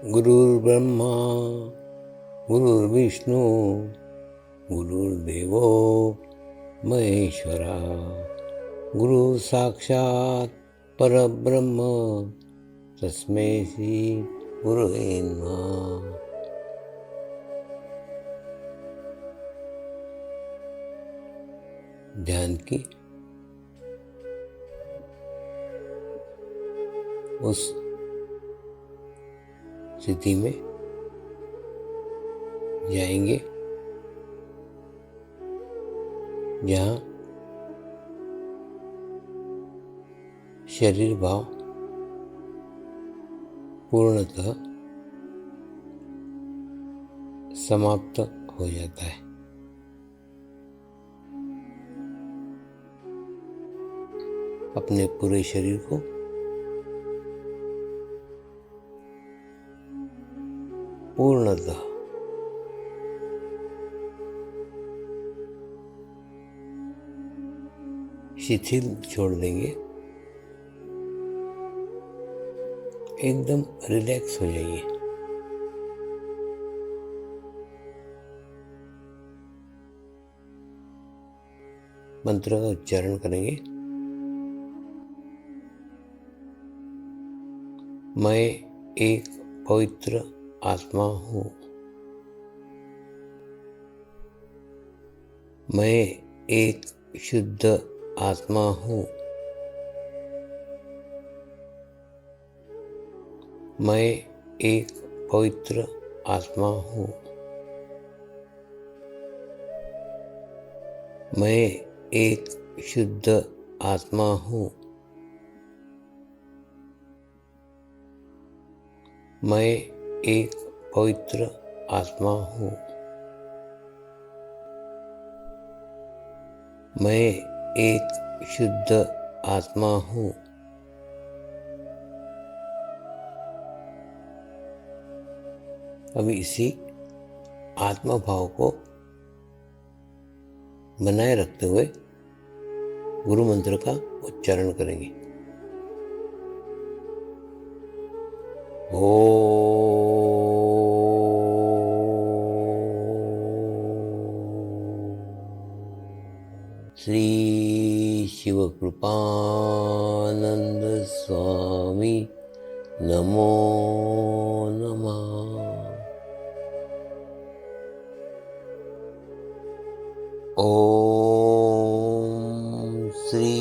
गुरुर्ब्रह्मा गुरुर्विष्णू गुरुर्देवो महेश्वरा गुरु साक्षात परब्रह्म तस्मै श्री गुरुवे नमः। ध्यान की उस स्थिति में जाएंगे जहाँ शरीर भाव पूर्णतः समाप्त हो जाता है। अपने पूरे शरीर को पूर्णतः शिथिल छोड़ देंगे, एकदम रिलैक्स हो जाइए। मंत्र का उच्चारण करेंगे। मैं एक पवित्र आत्मा हूँ। मैं एक शुद्ध आत्मा हूँ। मैं एक पवित्र आत्मा हूँ। मैं एक शुद्ध आत्मा हूँ। मैं एक पवित्र आत्मा हूँ। मैं एक शुद्ध आत्मा हूँ। अभी इसी आत्मा भाव को बनाए रखते हुए गुरु मंत्र का उच्चारण करेंगे। श्री शिवकृपानंद स्वामी नमो नमः। ओम श्री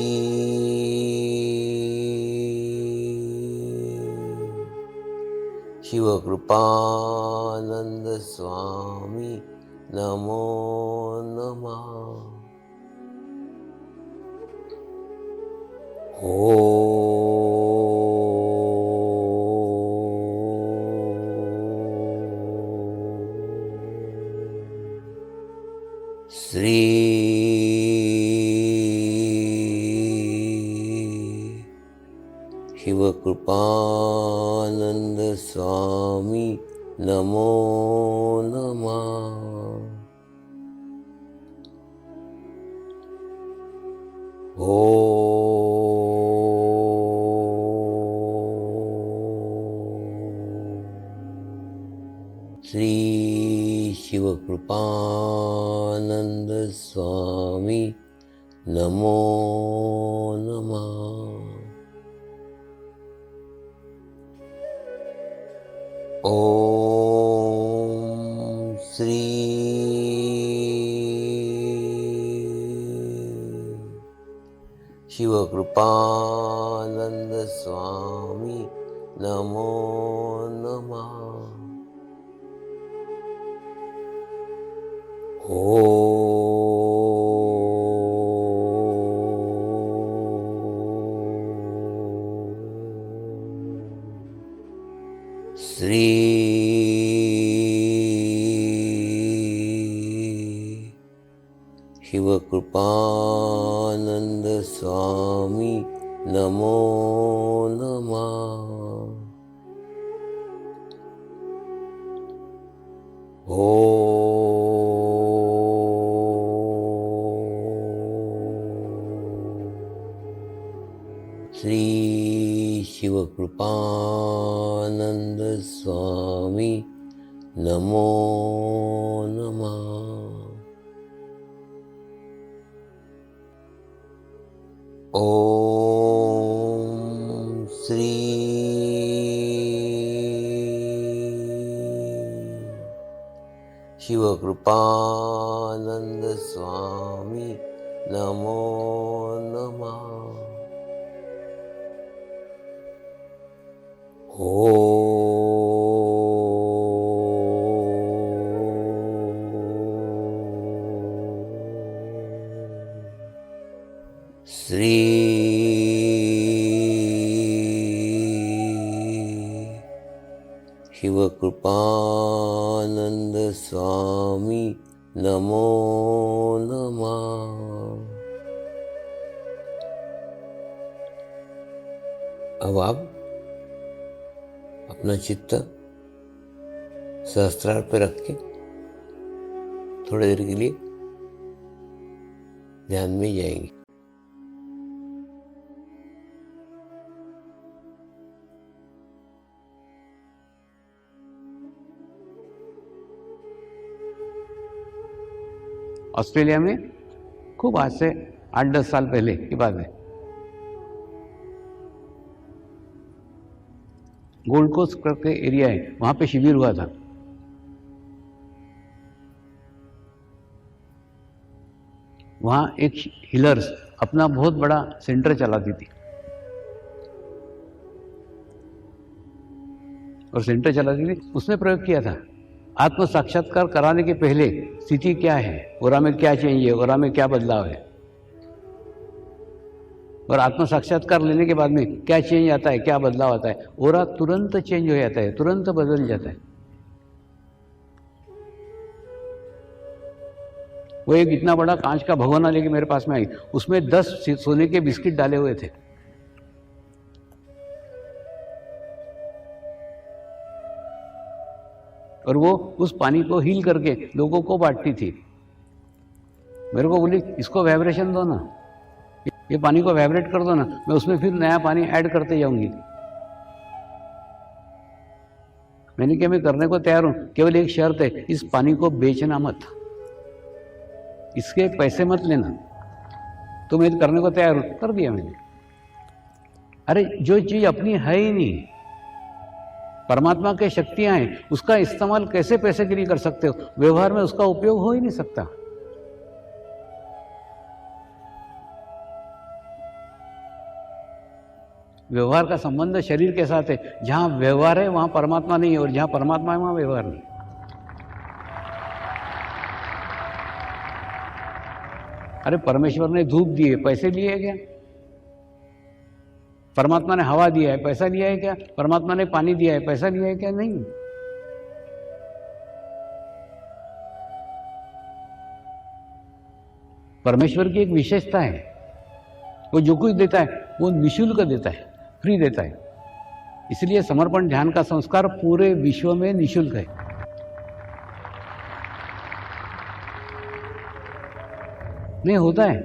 शिवकृपानंद स्वामी नमो नमः। श्री शिवकृपानंद स्वामी नमो नमः। श्री शिवकृपानंद स्वामी नमो नमः। ओम श्री शिवकृपानंद स्वामी नमो नमः। श्री शिवकृपानंद स्वामी नमो नमः। श्री शिवकृपानंद स्वामी नमो नमः। ओम श्री शिवकृपानंद स्वामी नमो नमः। श्री शिवकृपानंद स्वामी नमो नमः। अब आप अपना चित्त सहस्त्रार पे रख के थोड़ी देर के लिए ध्यान में जाएंगे। ऑस्ट्रेलिया में खूब आज से 8-10 साल पहले की बात है, गोल्ड कोस्ट करके एरिया है, वहां पे शिविर हुआ था। वहां एक हीलर्स अपना बहुत बड़ा सेंटर चलाती थी और सेंटर चलाती थी, उसने प्रयोग किया था आत्म साक्षात्कार कराने के पहले स्थिति क्या है, ओरा में क्या चेंज है, ओरा में क्या बदलाव है, और आत्म साक्षात्कार लेने के बाद में क्या चेंज आता है, क्या बदलाव आता है। ओरा तुरंत चेंज हो जाता है, तुरंत बदल जाता है। वो एक इतना बड़ा कांच का भगोना लेके मेरे पास में आई, उसमें 10 सोने के बिस्किट डाले हुए थे। और वो उस पानी को हील करके लोगों को बांटती थी। मेरे को बोली इसको वाइब्रेशन दो ना, ये पानी को वाइब्रेट कर दो ना, मैं उसमें फिर नया पानी ऐड करते जाऊंगी। मैंने कहा मैं करने को तैयार हूं, केवल एक शर्त है, इस पानी को बेचना मत, इसके पैसे मत लेना। तो मैं करने को तैयार हूं, कर दिया मैंने। अरे जो चीज अपनी है ही नहीं, परमात्मा के शक्तियां हैं, उसका इस्तेमाल कैसे पैसे के लिए कर सकते हो? व्यवहार में उसका उपयोग हो ही नहीं सकता। व्यवहार का संबंध शरीर के साथ है। जहां व्यवहार है वहां परमात्मा नहीं है, और जहां परमात्मा है वहां व्यवहार नहीं। अरे परमेश्वर ने धूप दी है, पैसे लिए क्या? परमात्मा ने हवा दिया है, पैसा लिया है क्या? परमात्मा ने पानी दिया है, पैसा लिया है क्या? नहीं। परमेश्वर की एक विशेषता है, वो जो कुछ देता है वो निःशुल्क देता है, फ्री देता है। इसलिए समर्पण ध्यान का संस्कार पूरे विश्व में निःशुल्क है। नहीं होता है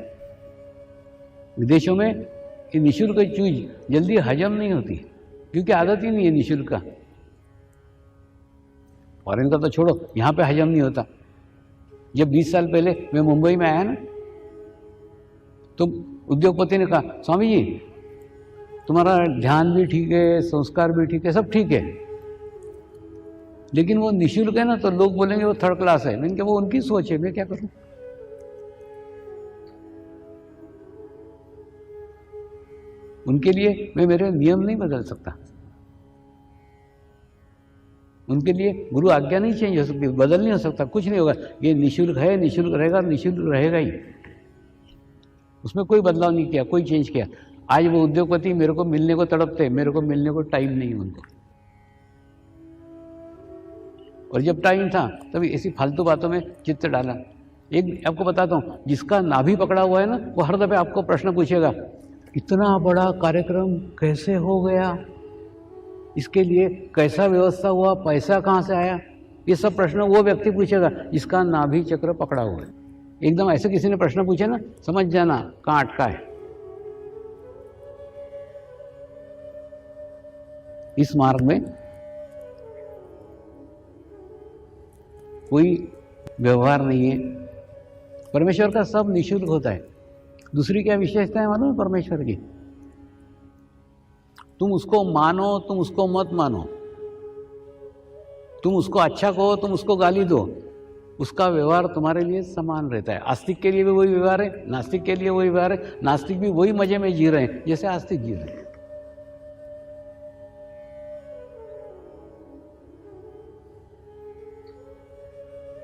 विदेशों में, ये निःशुल्क चीज जल्दी हजम नहीं होती, क्योंकि आदत ही नहीं है निःशुल्क का। फॉरेन का तो छोड़ो, यहां पे हजम नहीं होता। जब 20 साल पहले मैं मुंबई में आया ना, तो उद्योगपति ने कहा स्वामी जी तुम्हारा ध्यान भी ठीक है, संस्कार भी ठीक है, सब ठीक है, लेकिन वो निःशुल्क है ना, तो लोग बोलेंगे वो थर्ड क्लास है। मैंने कहा वो उनकी सोच है, मैं क्या करूं। उनके लिए मैं मेरे नियम नहीं बदल सकता, उनके लिए गुरु आज्ञा नहीं चेंज हो सकती, बदल नहीं हो सकता, कुछ नहीं होगा। ये निःशुल्क है, निःशुल्क रहेगा, निःशुल्क रहेगा ही। उसमें कोई बदलाव नहीं किया, कोई चेंज किया। आज वो उद्योगपति मेरे को मिलने को तड़पते, मेरे को मिलने को टाइम नहीं उनको। और जब टाइम था तभी ऐसी फालतू बातों में चित्त डाला। एक आपको बताता हूँ, जिसका नाभि पकड़ा हुआ है ना, वो हर दफे आपको प्रश्न पूछेगा इतना बड़ा कार्यक्रम कैसे हो गया, इसके लिए कैसा व्यवस्था हुआ, पैसा कहाँ से आया। ये सब प्रश्न वो व्यक्ति पूछेगा जिसका नाभि चक्र पकड़ा हुआ है। एकदम ऐसे किसी ने प्रश्न पूछे ना, समझ जाना कहाँ अटका है। इस मार्ग में कोई व्यवहार नहीं है। परमेश्वर का सब निःशुल्क होता है। दूसरी क्या विशेषता है मालूम है परमेश्वर की? तुम उसको मानो, तुम उसको मत मानो, तुम उसको अच्छा कहो, तुम उसको गाली दो, उसका व्यवहार तुम्हारे लिए समान रहता है। आस्तिक के लिए भी वही व्यवहार है, नास्तिक के लिए वही व्यवहार है। नास्तिक भी वही मजे में जी रहे हैं जैसे आस्तिक जी रहे हैं।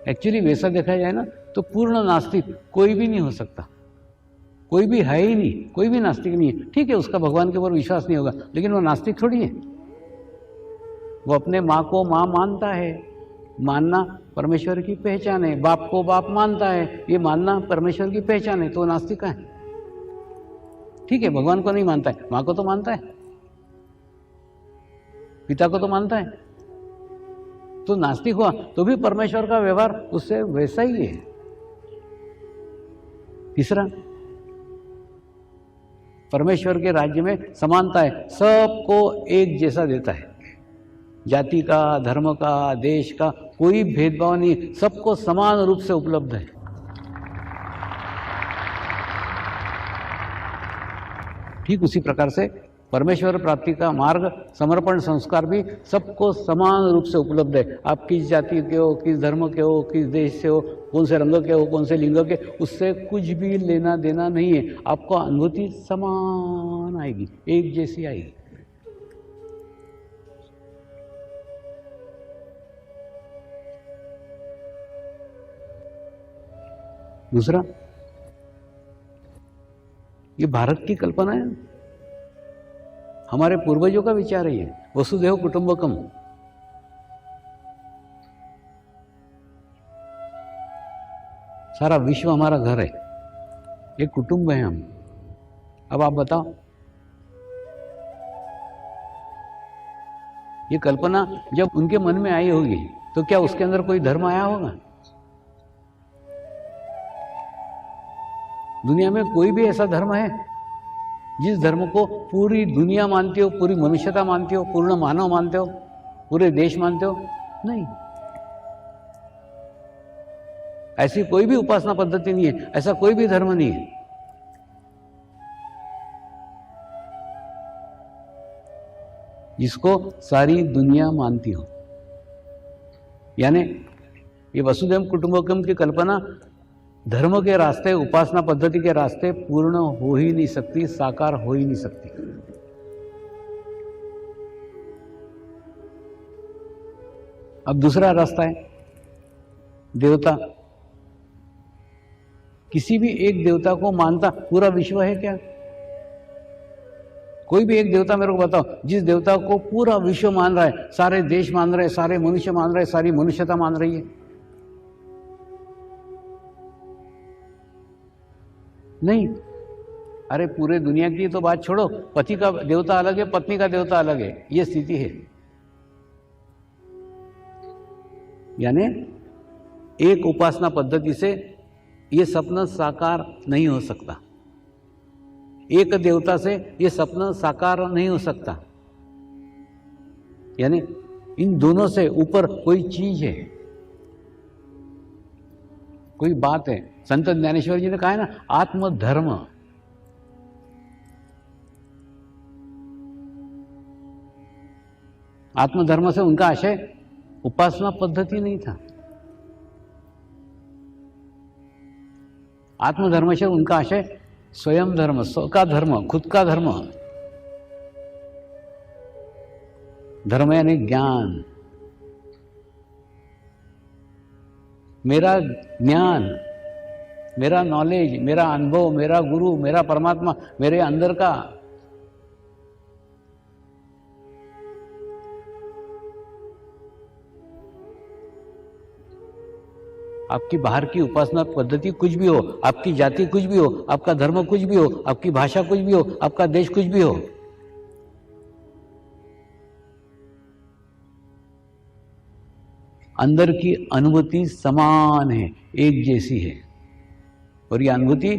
एक्चुअली वैसा देखा जाए ना तो पूर्ण नास्तिक कोई भी नहीं हो सकता, कोई भी है ही नहीं, कोई भी नास्तिक नहीं है। ठीक है, उसका भगवान के ऊपर विश्वास नहीं होगा, लेकिन वो नास्तिक थोड़ी है। वो अपने माँ को माँ मानता है, मानना परमेश्वर की पहचान है। बाप को बाप मानता है, ये मानना परमेश्वर की पहचान है, तो नास्तिक है। ठीक है, भगवान को नहीं मानता है, माँ को तो मानता है, पिता को तो मानता है, तो नास्तिक हुआ तो भी परमेश्वर का व्यवहार उससे वैसा ही है। तीसरा, परमेश्वर के राज्य में समानता है, सबको एक जैसा देता है। जाति का, धर्म का, देश का कोई भेदभाव नहीं, सबको समान रूप से उपलब्ध है। ठीक उसी प्रकार से परमेश्वर प्राप्ति का मार्ग, समर्पण संस्कार भी सबको समान रूप से उपलब्ध है। आप किस जाति के हो, किस धर्म के हो, किस देश से हो, कौन से रंग के हो, कौन से लिंग के, उससे कुछ भी लेना देना नहीं है। आपको अनुभूति समान आएगी, एक जैसी आएगी। दूसरा, ये भारत की कल्पना है, हमारे पूर्वजों का विचार है। वसुधैव कुटुंबकम। सारा विश्व हमारा घर है, एक कुटुंब है हम। अब आप बताओ, ये कल्पना जब उनके मन में आई होगी तो क्या उसके अंदर कोई धर्म आया होगा? दुनिया में कोई भी ऐसा धर्म है जिस धर्म को पूरी दुनिया मानती हो, पूरी मनुष्यता मानती हो, पूर्ण मानव मानते हो, पूरे देश मानते हो? नहीं, ऐसी कोई भी उपासना पद्धति नहीं है, ऐसा कोई भी धर्म नहीं है। जिसको सारी दुनिया मानती हो। यानी ये वसुधैव कुटुंबकम की कल्पना धर्म के रास्ते, उपासना पद्धति के रास्ते पूर्ण हो ही नहीं सकती, साकार हो ही नहीं सकती। अब दूसरा रास्ता है देवता। किसी भी एक देवता को मानता पूरा विश्व है क्या? कोई भी एक देवता मेरे को बताओ, जिस देवता को पूरा विश्व मान रहा है, सारे देश मान रहे हैं, सारे मनुष्य मान रहे हैं, सारी मनुष्यता मान रही है। नहीं। अरे पूरे दुनिया की तो बात छोड़ो, पति का देवता अलग है, पत्नी का देवता अलग है, ये स्थिति है। यानी एक उपासना पद्धति से ये सपना साकार नहीं हो सकता, एक देवता से ये सपना साकार नहीं हो सकता। यानी इन दोनों से ऊपर कोई चीज है, कोई बात है। संत ज्ञानेश्वर जी ने कहा है ना, आत्मधर्म। आत्मधर्म से उनका आशय उपासना पद्धति नहीं था। आत्मधर्म से उनका आशय स्वयं धर्म, स्व का धर्म, खुद का धर्म। धर्म यानी ज्ञान। मेरा ज्ञान, मेरा नॉलेज, मेरा अनुभव, मेरा गुरु, मेरा परमात्मा, मेरे अंदर का। आपकी बाहर की उपासना पद्धति कुछ भी हो, आपकी जाति कुछ भी हो, आपका धर्म कुछ भी हो, आपकी भाषा कुछ भी हो, आपका देश कुछ भी हो, अंदर की अनुभूति समान है, एक जैसी है। और ये अनुभूति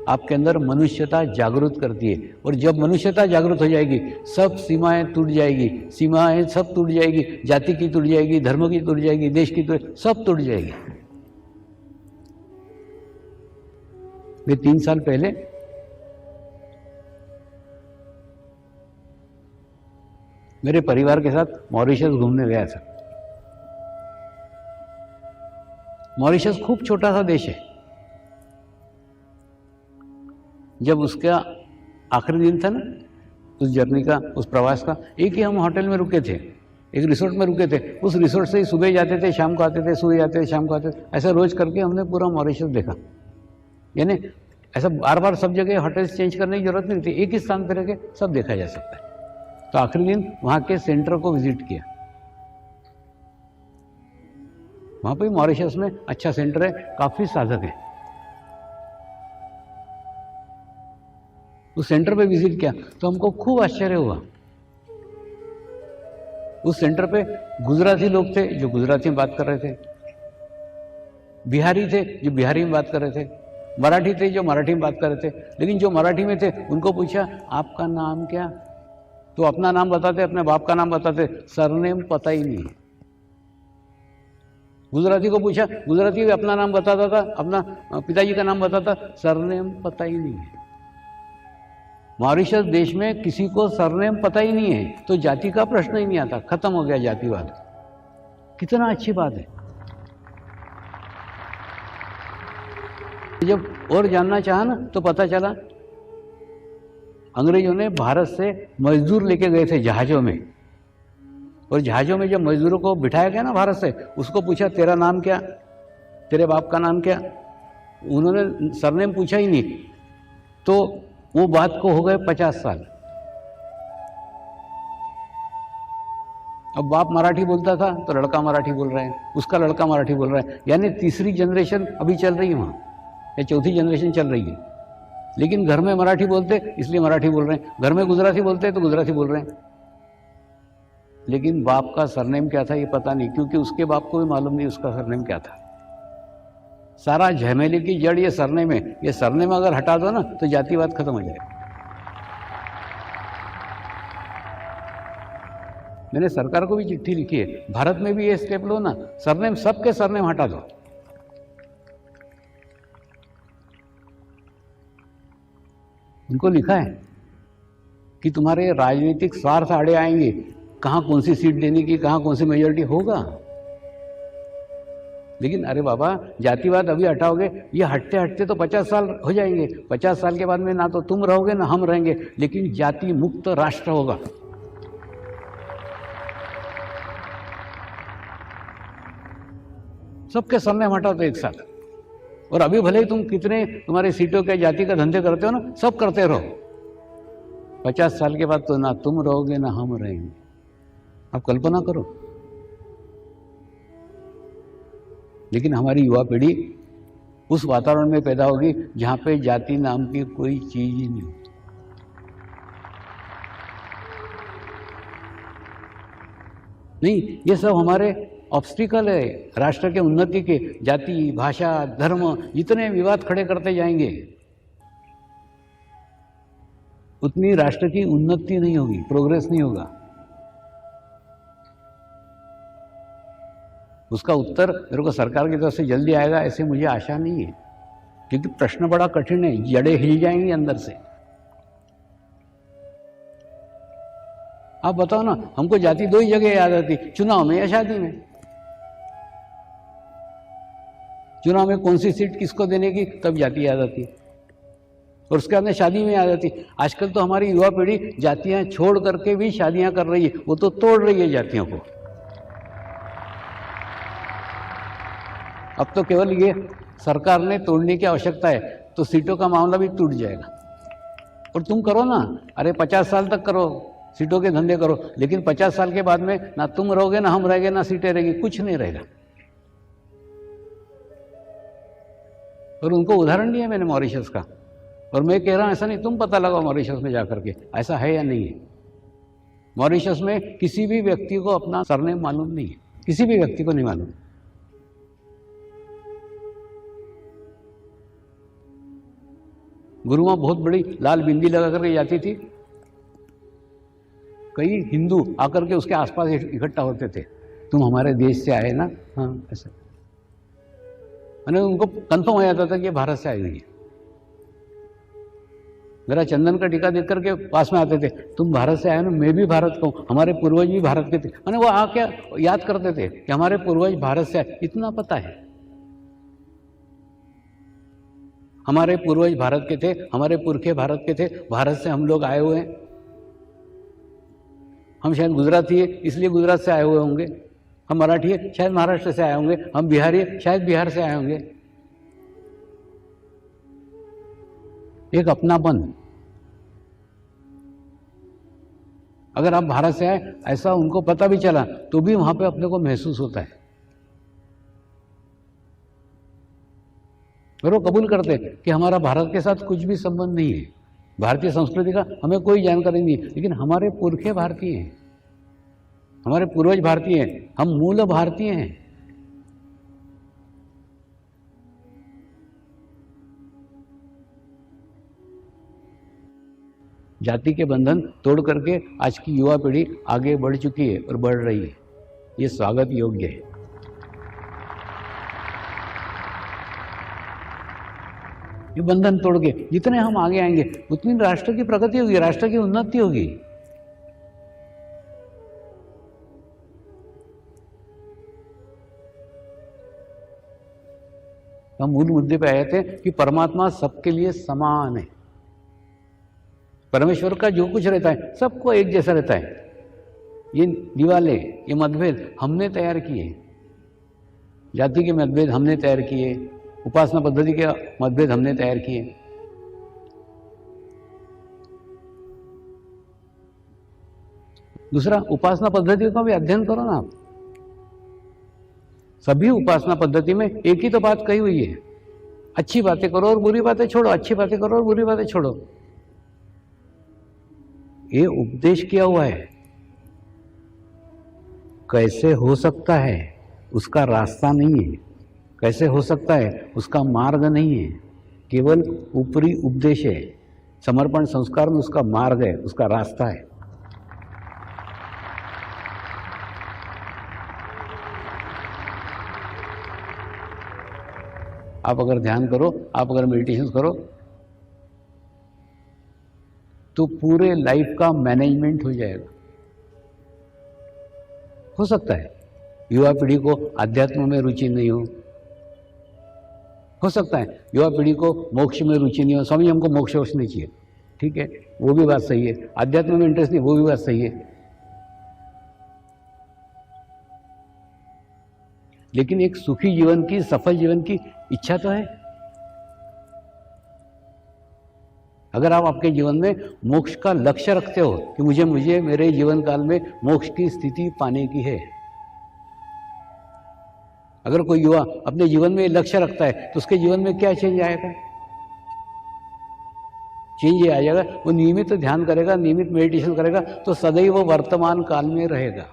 आपके अंदर मनुष्यता जागृत करती है। और जब मनुष्यता जागृत हो जाएगी, सब सीमाएं टूट जाएगी, सीमाएं सब टूट जाएगी, जाति की टूट जाएगी, धर्म की टूट जाएगी, देश की टूट, सब टूट जाएगी। मैं 3 साल पहले मेरे परिवार के साथ मॉरिशस घूमने गया था। मॉरिशस खूब छोटा सा देश है। जब उसका आखिरी दिन था ना उस जर्नी का, उस प्रवास का, एक ही हम होटल में रुके थे, एक रिसोर्ट में रुके थे। उस रिसोर्ट से ही सुबह जाते थे, शाम को आते थे, सुबह जाते थे, शाम को आते थे। ऐसा रोज करके हमने पूरा मॉरिशस देखा। यानी ऐसा बार बार सब जगह होटल्स चेंज करने की जरूरत नहीं थी, एक ही स्थान पर रह के सब देखा जा सकता है। तो आखिरी दिन वहां के सेंटर को विजिट किया। वहां पे मॉरिशस में अच्छा सेंटर है, काफी साधक है। उस सेंटर पे विजिट किया तो हमको खूब आश्चर्य हुआ। उस सेंटर पे गुजराती लोग थे जो गुजराती में बात कर रहे थे, बिहारी थे जो बिहारी में बात कर रहे थे, मराठी थे जो मराठी में बात कर रहे थे। लेकिन जो मराठी में थे उनको पूछा आपका नाम क्या, तो अपना नाम बताते, अपने बाप का नाम बताते, सरनेम पता ही नहीं। गुजराती को पूछा, गुजराती भी अपना नाम बताता था, अपना पिताजी का नाम बताता, सरनेम पता ही नहीं है। मॉरिशस देश में किसी को सरनेम पता ही नहीं है, तो जाति का प्रश्न ही नहीं आता, खत्म हो गया जातिवाद। कितना अच्छी बात है। जब और जानना चाहा ना तो पता चला अंग्रेजों ने भारत से मजदूर लेके गए थे जहाजों में, और जहाजों में जब मजदूरों को बिठाया गया ना भारत से, उसको पूछा तेरा नाम क्या, तेरे बाप का नाम क्या, उन्होंने सरनेम पूछा ही नहीं। तो वो बात को हो गए 50 साल। अब बाप मराठी बोलता था तो लड़का मराठी बोल रहे हैं, उसका लड़का मराठी बोल रहा है, यानी तीसरी जनरेशन अभी चल रही है वहाँ, या चौथी जनरेशन चल रही है। लेकिन घर में मराठी बोलते इसलिए मराठी बोल रहे हैं, घर में गुजराती बोलते तो गुजराती बोल रहे हैं। लेकिन बाप का सरनेम क्या था ये पता नहीं, क्योंकि उसके बाप को भी मालूम नहीं उसका सरनेम क्या था। सारा झमेले की जड़ ये सरनेम है। ये सरनेम अगर हटा दो ना तो जातिवाद खत्म हो जाएगा। मैंने सरकार को भी चिट्ठी लिखी है, भारत में भी ये स्टेप लो ना, सरनेम, सबके सरनेम हटा दो। उनको लिखा है कि तुम्हारे राजनीतिक स्वार्थ आड़े आएंगे, कहां कौन सी सीट देने की, कहां कौन सी मेजोरिटी होगा। लेकिन अरे बाबा, जातिवाद अभी हटाओगे, ये हटते हटते तो 50 साल हो जाएंगे। 50 साल के बाद में ना तो तुम रहोगे ना हम रहेंगे, लेकिन जाति मुक्त राष्ट्र होगा। सबके सरनेम हटाओ तो एक साथ। और अभी भले ही तुम कितने तुम्हारे सीटों के जाति का धंधे करते हो ना, सब करते रहो। 50 साल के बाद तो ना तुम रहोगे ना हम रहेंगे। आप कल्पना करो। लेकिन हमारी युवा पीढ़ी उस वातावरण में पैदा होगी जहां पे जाति नाम की कोई चीज ही नहीं। नहीं, ये सब हमारे ऑब्स्टिकल है राष्ट्र के उन्नति के। जाति, भाषा, धर्म, जितने विवाद खड़े करते जाएंगे उतनी राष्ट्र की उन्नति नहीं होगी, प्रोग्रेस नहीं होगा। उसका उत्तर मेरे को सरकार की तरफ से जल्दी आएगा ऐसे मुझे आशा नहीं है, क्योंकि प्रश्न बड़ा कठिन है, जड़ें हिल जाएंगी अंदर से। आप बताओ ना, हमको जाति दो ही जगह याद आती, चुनाव में या शादी में। चुनाव में कौन सी सीट किसको देने की तब जाति याद आती, और उसके बाद शादी में याद आती। आजकल तो हमारी युवा पीढ़ी जातियां छोड़ करके भी शादियां कर रही है, वो तो तोड़ रही है जातियों को। अब तो केवल ये सरकार ने तोड़ने की आवश्यकता है, तो सीटों का मामला भी टूट जाएगा। और तुम करो ना, अरे 50 साल तक करो, सीटों के धंधे करो, लेकिन 50 साल के बाद में ना तुम रहोगे ना हम रहेंगे, ना सीटें रहेगी, कुछ नहीं रहेगा। और उनको उदाहरण दिया मैंने मॉरिशस का, और मैं कह रहा हूं ऐसा नहीं, तुम पता लगाओ मॉरिशस में जाकर के ऐसा है या नहीं है। मॉरिशस में किसी भी व्यक्ति को अपना सरनेम मालूम नहीं है, किसी भी व्यक्ति को नहीं मालूम। गुरु माँ बहुत बड़ी लाल बिंदी लगा करके जाती थी, कई हिंदू आकर के उसके आसपास इकट्ठा होते थे, तुम हमारे देश से आए ना, हाँ ऐसा, मैंने उनको कंफर्म हो जाता था कि भारत से आई हुई है। मेरा चंदन का टीका देख करके पास में आते थे, तुम भारत से आए ना, मैं भी भारत का हूँ, हमारे पूर्वज भी भारत के थे, मैंने वो आके याद करते थे कि हमारे पूर्वज भारत से आए, इतना पता है, हमारे पूर्वज भारत के थे, हमारे पुरखे भारत के थे, भारत से हम लोग आए हुए हैं। हम शायद गुजराती है इसलिए गुजरात से आए हुए होंगे, हम मराठी है शायद महाराष्ट्र से आए होंगे, हम बिहारी है शायद बिहार से आए होंगे। एक अपनापन, अगर आप भारत से आए ऐसा उनको पता भी चला तो भी वहां पे अपने को महसूस होता है, और वो कबूल करते कि हमारा भारत के साथ कुछ भी संबंध नहीं है, भारतीय संस्कृति का हमें कोई जानकारी नहीं है, लेकिन हमारे पुरखे भारतीय हैं, हमारे पूर्वज भारतीय हैं, हम मूल भारतीय हैं। जाति के बंधन तोड़ करके आज की युवा पीढ़ी आगे बढ़ चुकी है और बढ़ रही है, ये स्वागत योग्य है। ये बंधन तोड़ के जितने हम आगे आएंगे उतनी राष्ट्र की प्रगति होगी, राष्ट्र की उन्नति होगी। हम मूल मुद्दे पे आए थे कि परमात्मा सबके लिए समान है, परमेश्वर का जो कुछ रहता है सबको एक जैसा रहता है। ये दीवाले, ये मतभेद हमने तैयार किए, जाति के मतभेद हमने तैयार किए, उपासना पद्धति के मतभेद हमने तैयार किए। दूसरा, उपासना पद्धति का भी अध्ययन करो ना आप, सभी उपासना पद्धति में एक ही तो बात कही हुई है, अच्छी बातें करो और बुरी बातें छोड़ो, अच्छी बातें करो और बुरी बातें छोड़ो। ये उपदेश किया हुआ है, कैसे हो सकता है उसका रास्ता नहीं है, कैसे हो सकता है उसका मार्ग नहीं है, केवल ऊपरी उपदेश है। समर्पण संस्कार में उसका मार्ग है, उसका रास्ता है। आप अगर ध्यान करो, आप अगर मेडिटेशन करो तो पूरे लाइफ का मैनेजमेंट हो जाएगा। हो सकता है युवा पीढ़ी को अध्यात्म में रुचि नहीं हो सकता है युवा पीढ़ी को मोक्ष में रुचि नहीं हो, स्वामी हमको मोक्ष नहीं चाहिए, ठीक है, वो भी बात सही है। अध्यात्म में इंटरेस्ट नहीं, वो भी बात सही है। लेकिन एक सुखी जीवन की, सफल जीवन की इच्छा तो है। अगर आप आपके जीवन में मोक्ष का लक्ष्य रखते हो कि मुझे मेरे जीवन काल में मोक्ष की स्थिति पाने की है, अगर कोई युवा अपने जीवन में लक्ष्य रखता है तो उसके जीवन में क्या चेंज आएगा? चेंज ये आ जाएगा, वो नियमित ध्यान करेगा, नियमित मेडिटेशन करेगा तो सदैव वो वर्तमान काल में रहेगा।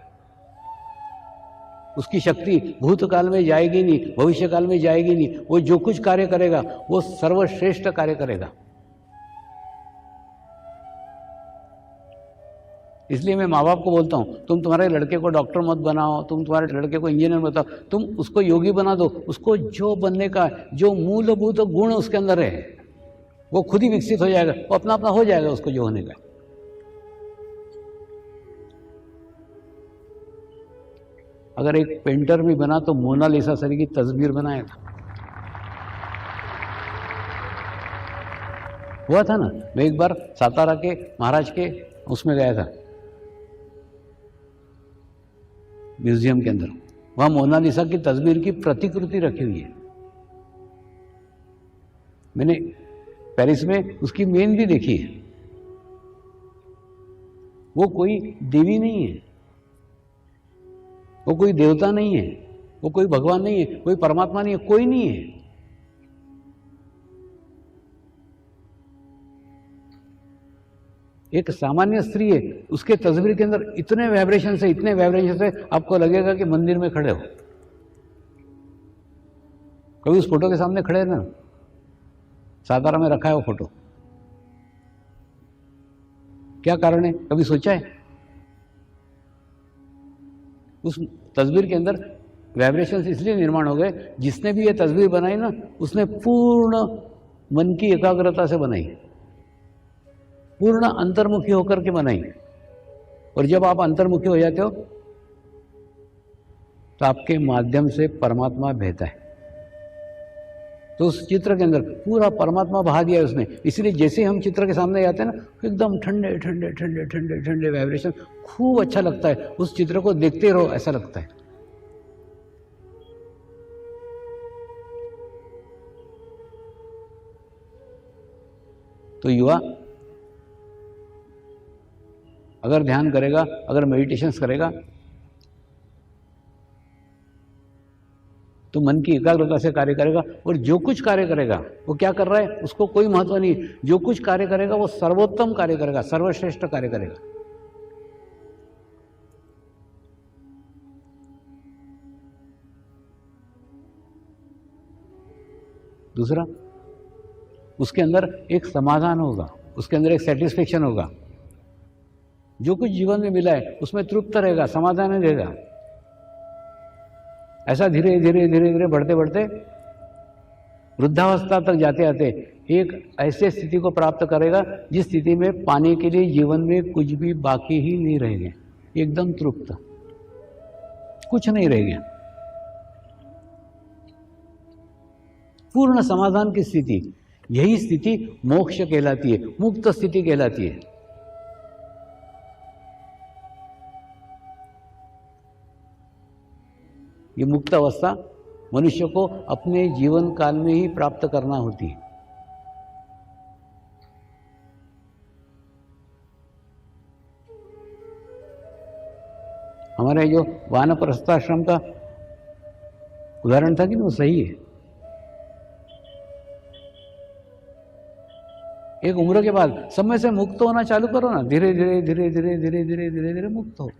उसकी शक्ति भूतकाल में जाएगी नहीं, भविष्य काल में जाएगी नहीं। वो जो कुछ कार्य करेगा वो सर्वश्रेष्ठ कार्य करेगा। इसलिए मैं माँ बाप को बोलता हूँ, तुम तुम्हारे लड़के को डॉक्टर मत बनाओ, तुम तुम्हारे लड़के को इंजीनियर बताओ, तुम उसको योगी बना दो। उसको जो बनने का, जो मूलभूत गुण उसके अंदर है वो खुद ही विकसित हो जाएगा, वो अपना अपना हो जाएगा उसको जो होने का। अगर एक पेंटर भी बना तो मोनालिसा सर की तस्वीर बनाएगा। हुआ था ना, मैं एक बार सातारा के महाराज के उसमें गया था, म्यूजियम के अंदर, वहां मोनालिसा की तस्वीर की प्रतिकृति रखी हुई है। मैंने पेरिस में उसकी मेन भी देखी है। वो कोई देवी नहीं है, वो कोई देवता नहीं है, वो कोई भगवान नहीं है, कोई परमात्मा नहीं है, कोई नहीं है। एक सामान्य स्त्री है, उसके तस्वीर के अंदर इतने वाइब्रेशन से आपको लगेगा कि मंदिर में खड़े हो। कभी उस फोटो के सामने खड़े ना, सातारा में रखा है वो फोटो, क्या कारण है, कभी सोचा है? उस तस्वीर के अंदर वाइब्रेशंस इसलिए निर्माण हो गए, जिसने भी ये तस्वीर बनाई ना, उसने पूर्ण मन की एकाग्रता से बनाई, पूर्ण अंतर्मुखी होकर के बनाई। और जब आप अंतर्मुखी हो जाते हो तो आपके माध्यम से परमात्मा बहता है। तो उस चित्र के अंदर पूरा परमात्मा बहा दिया है उसने। इसलिए जैसे हम चित्र के सामने जाते हैं ना, एकदम ठंडे ठंडे ठंडे ठंडे ठंडे वाइब्रेशन, खूब अच्छा लगता है। उस चित्र को देखते रहो ऐसा लगता है। तो युवा अगर ध्यान करेगा, अगर मेडिटेशंस करेगा, तो मन की एकाग्रता से कार्य करेगा। और जो कुछ कार्य करेगा वो क्या कर रहा है उसको कोई महत्व नहीं। जो कुछ कार्य करेगा वो सर्वोत्तम कार्य करेगा, सर्वश्रेष्ठ कार्य करेगा। दूसरा, उसके अंदर एक समाधान होगा, उसके अंदर एक सेटिस्फेक्शन होगा। जो कुछ जीवन में मिला है उसमें तृप्त रहेगा, समाधान रहेगा। ऐसा धीरे धीरे धीरे धीरे बढ़ते बढ़ते वृद्धावस्था तक जाते आते एक ऐसे स्थिति को प्राप्त करेगा जिस स्थिति में पाने के लिए जीवन में कुछ भी बाकी ही नहीं रहेगा, एकदम तृप्त, कुछ नहीं रहेगा, पूर्ण समाधान की स्थिति। यही स्थिति मोक्ष कहलाती है, मुक्त स्थिति कहलाती है। ये मुक्त अवस्था मनुष्य को अपने जीवन काल में ही प्राप्त करना होती है। हमारे जो वानप्रस्थाश्रम का उदाहरण था कि वो सही है। एक उम्र के बाद सब में से मुक्त होना चालू करो ना, धीरे धीरे धीरे धीरे धीरे धीरे धीरे धीरे मुक्त हो।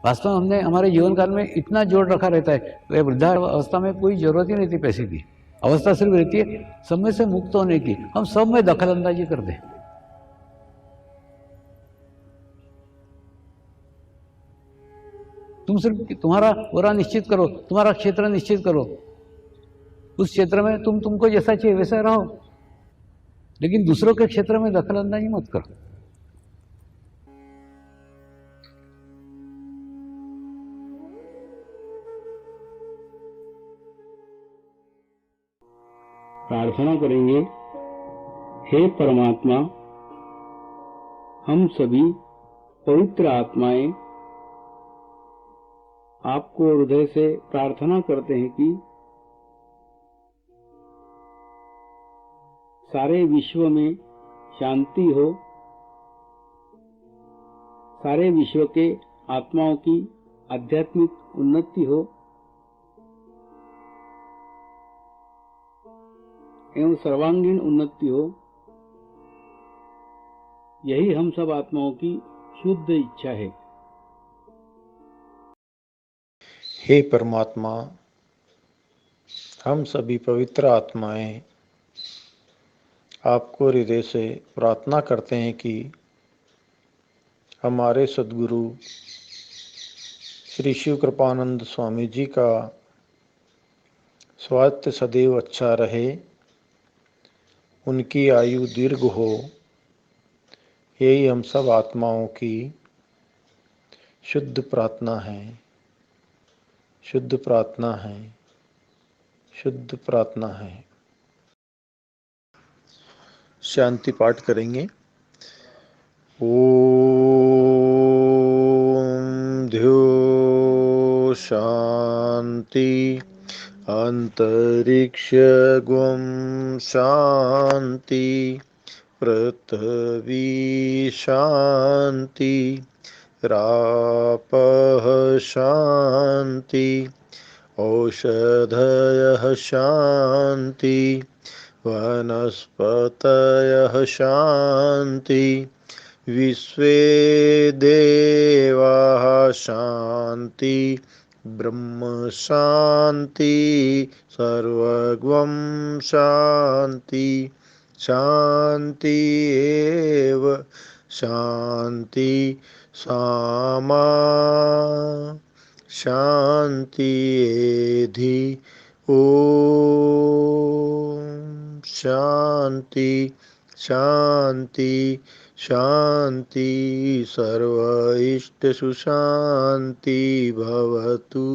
वास्तव में हमने हमारे जीवन काल में इतना जोड़ रखा रहता है, वृद्धावस्था में कोई जरूरत ही नहीं थी पैसे की। अवस्था सिर्फ रहती है सब में से मुक्त होने की। हम सब में दखल अंदाजी कर दें। तुम सिर्फ तुम्हारा ओरा निश्चित करो, तुम्हारा क्षेत्र निश्चित करो, उस क्षेत्र में तुमको जैसा चाहिए वैसा रहो, लेकिन दूसरों के क्षेत्र में दखल अंदाजी मत करो। प्रार्थना करेंगे। हे परमात्मा, हम सभी पवित्र आत्माएं आपको हृदय से प्रार्थना करते हैं कि सारे विश्व में शांति हो, सारे विश्व के आत्माओं की आध्यात्मिक उन्नति हो एवं सर्वांगीण उन्नति हो। यही हम सब आत्माओं की शुद्ध इच्छा है। हे परमात्मा, हम सभी पवित्र आत्माएं आपको हृदय से प्रार्थना करते हैं कि हमारे सद्गुरु श्री शिव कृपानंद स्वामी जी का स्वास्थ्य सदैव अच्छा रहे, उनकी आयु दीर्घ हो। यही हम सब आत्माओं की शुद्ध प्रार्थना है, शुद्ध प्रार्थना है, शुद्ध प्रार्थना है। शांति पाठ करेंगे। ओम ध्यो शांति अंतरिक्ष गुम शांति पृथ्वी शांति रापः शांति औषधयः शांति वनस्पतयः शांति विश्वे देवाः शांति ब्रह्म शांति सर्वगम शांति शांति एव शांति सामा शांति एधि ओम शांति शांति शांति सर्व इष्टसु शांति भवतु।